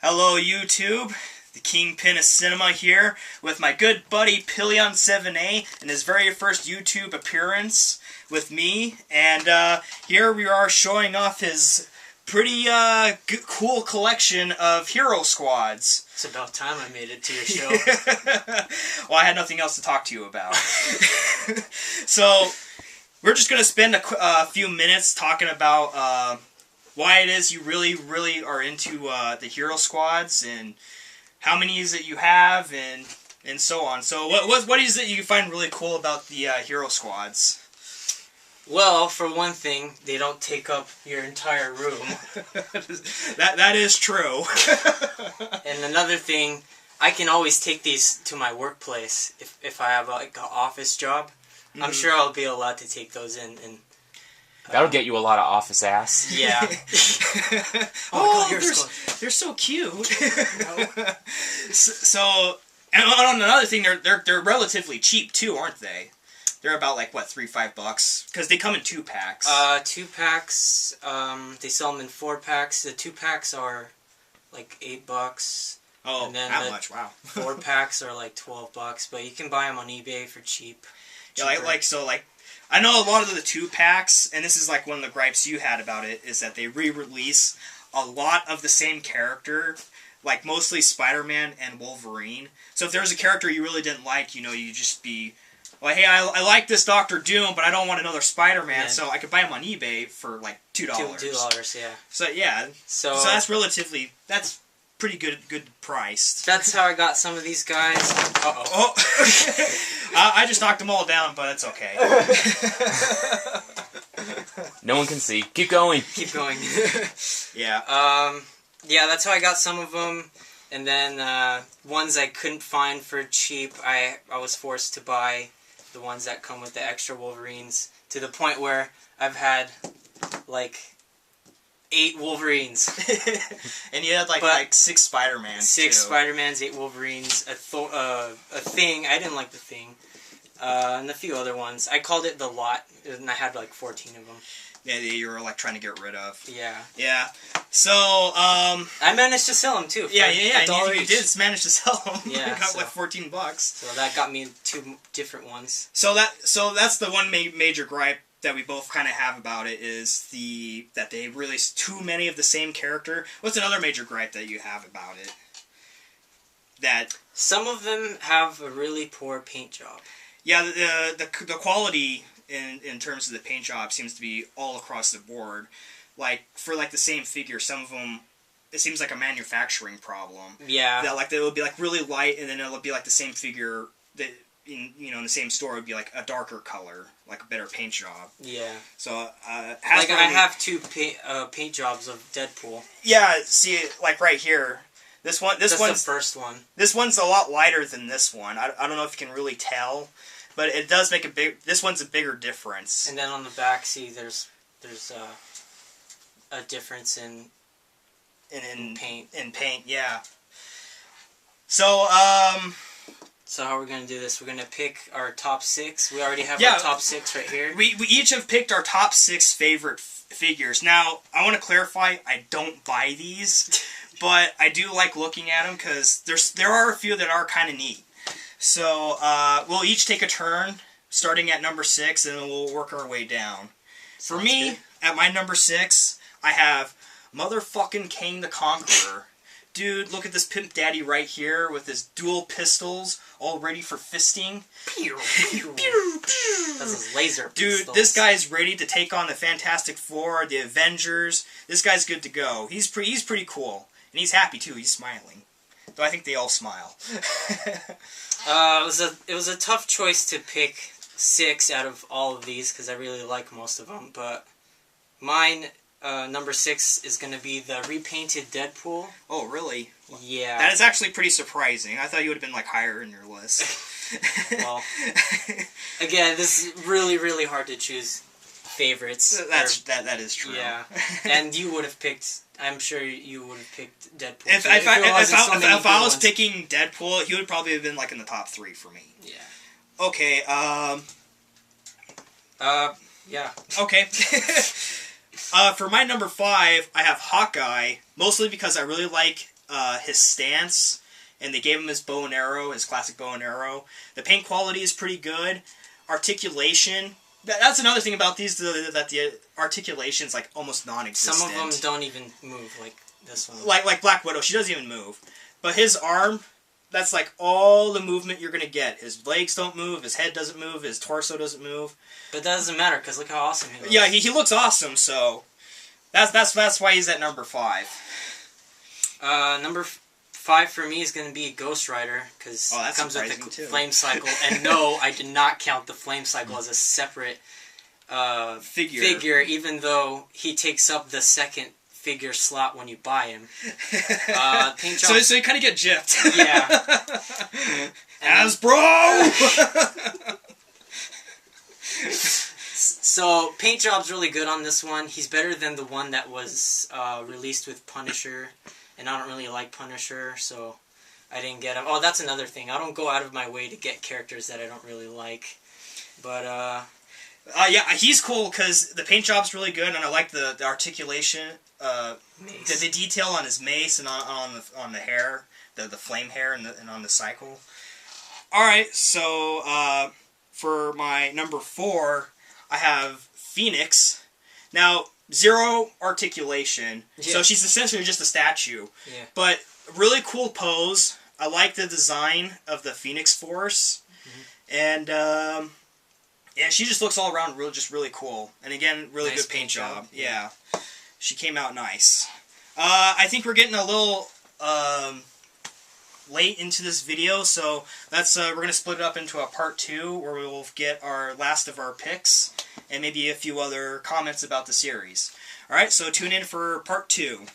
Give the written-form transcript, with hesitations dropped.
Hello YouTube, the Kingpin of Cinema here with my good buddy Pilion7A in his very first YouTube appearance with me, and here we are showing off his pretty cool collection of hero squads. It's about time I made it to your show. Well, I had nothing else to talk to you about. So, we're just going to spend a few minutes talking about why it is you really are into the hero squads and how many is it you have and so on. So what is it you find really cool about the hero squads? Well, for one thing, they don't take up your entire room. that is true. And another thing, I can always take these to my workplace if I have like an office job. Mm-hmm. I'm sure I'll be allowed to take those in and that'll get you a lot of office ass. Yeah. Oh, they're so cute. So, and on another thing, they're relatively cheap too, aren't they? They're about like what, $3-5? Because they come in 2-packs. 2-packs. They sell them in 4-packs. The 2-packs are like $8. Oh, and then that much! Wow. 4-packs are like $12, but you can buy them on eBay for cheap. Yeah, like I know a lot of the 2-packs, and this is like one of the gripes you had about it, is that they re-release a lot of the same character, like mostly Spider-Man and Wolverine. So if there's a character you really didn't like, you just be like, hey, I like this Doctor Doom, but I don't want another Spider-Man, so I could buy him on eBay for like $2. $2, yeah. So yeah, so that's pretty good priced. That's how I got some of these guys. Uh-oh. Oh. I just knocked them all down, but it's okay. No one can see. Keep going. Keep going. Yeah. Yeah, that's how I got some of them. And then ones I couldn't find for cheap, I was forced to buy the ones that come with the extra Wolverines, to the point where I've had like 8 Wolverines. And you had like 6 Spider-Mans. 6 Spider-Mans, 8 Wolverines, a Thing. I didn't like the Thing. And a few other ones. I called it the Lot, and I had like 14 of them. Yeah, you were like trying to get rid of. Yeah. Yeah. So, I managed to sell them too. Yeah. You did manage to sell them. Yeah. You got like $14. So that got me 2 different ones. So that's the one major gripe that we both kind of have about it, is that they release too many of the same character. What's another major gripe that you have about it? That some of them have a really poor paint job. Yeah, the quality in terms of the paint job seems to be all across the board. Like for like the same figure, some of them, it seems like a manufacturing problem. Yeah. That like they will be like really light, and then it'll be like the same figure that in the same store would be like a darker color, like a better paint job. Yeah. So I have 2 paint jobs of Deadpool. Yeah. See, like right here. That's one's the first one. This one's a lot lighter than this one. I don't know if you can really tell, but it does make this one's a bigger difference. And then on the back, see, there's a difference in paint. In paint, yeah. So So how we're gonna do this? We're gonna pick our top 6. We already have our top 6 right here. We each have picked our top 6 favorite figures. Now I want to clarify, I don't buy these. But I do like looking at them because there are a few that are kind of neat. So we'll each take a turn, starting at number 6, and then we'll work our way down. For me, good. At my number 6, I have motherfucking Kang the Conqueror. Dude, look at this pimp daddy right here with his dual pistols, all ready for fisting. Pew, pew, pew, pew. That's his laser Dude, pistols. This guy's ready to take on the Fantastic Four, the Avengers. This guy's good to go. He's pretty cool. And he's happy too. He's smiling. Though I think they all smile. It was a tough choice to pick 6 out of all of these because I really like most of them. But mine, number 6, is going to be the repainted Deadpool. Oh, really? Yeah. That is actually pretty surprising. I thought you would have been like higher in your list. Well, again, this is really hard to choose favorites. That is true. Yeah. And you would have picked. I'm sure you would have picked Deadpool. If I was picking Deadpool, he would probably have been like in the top 3 for me. Yeah. Okay. Yeah. Okay. For my number 5, I have Hawkeye, mostly because I really like his stance, and they gave him his bow and arrow, his classic bow and arrow. The paint quality is pretty good. Articulation. That's another thing about these, that the articulation's like almost non-existent. Some of them don't even move, like this one. Like Black Widow, she doesn't even move. But his arm, that's like all the movement you're gonna get. His legs don't move, his head doesn't move, his torso doesn't move. But that doesn't matter, because look how awesome he looks. Yeah, he looks awesome, so that's why he's at number 5. Number 5 for me is going to be Ghost Rider, because it comes with the flame cycle. And no, I did not count the flame cycle as a separate figure, even though he takes up the second figure slot when you buy him. Paint job. So you kind of get gypped. Yeah. Hasbro! So, paint job's really good on this one. He's better than the one that was released with Punisher. And I don't really like Punisher, so I didn't get him. Oh, that's another thing. I don't go out of my way to get characters that I don't really like. But, yeah, he's cool because the paint job's really good, and I like the articulation. The detail on his mace and on the hair, the flame hair, and on the cycle. Alright, so for my number 4, I have Phoenix. Now, 0 articulation, so she's essentially just a statue. Yeah. But really cool pose. I like the design of the Phoenix Force, and yeah, she just looks all around really cool. And again, really nice good paint job. Yeah, she came out nice. I think we're getting a little late into this video, so that's we're gonna split it up into a part 2 where we will get our last of our picks and maybe a few other comments about the series. Alright, so tune in for part 2.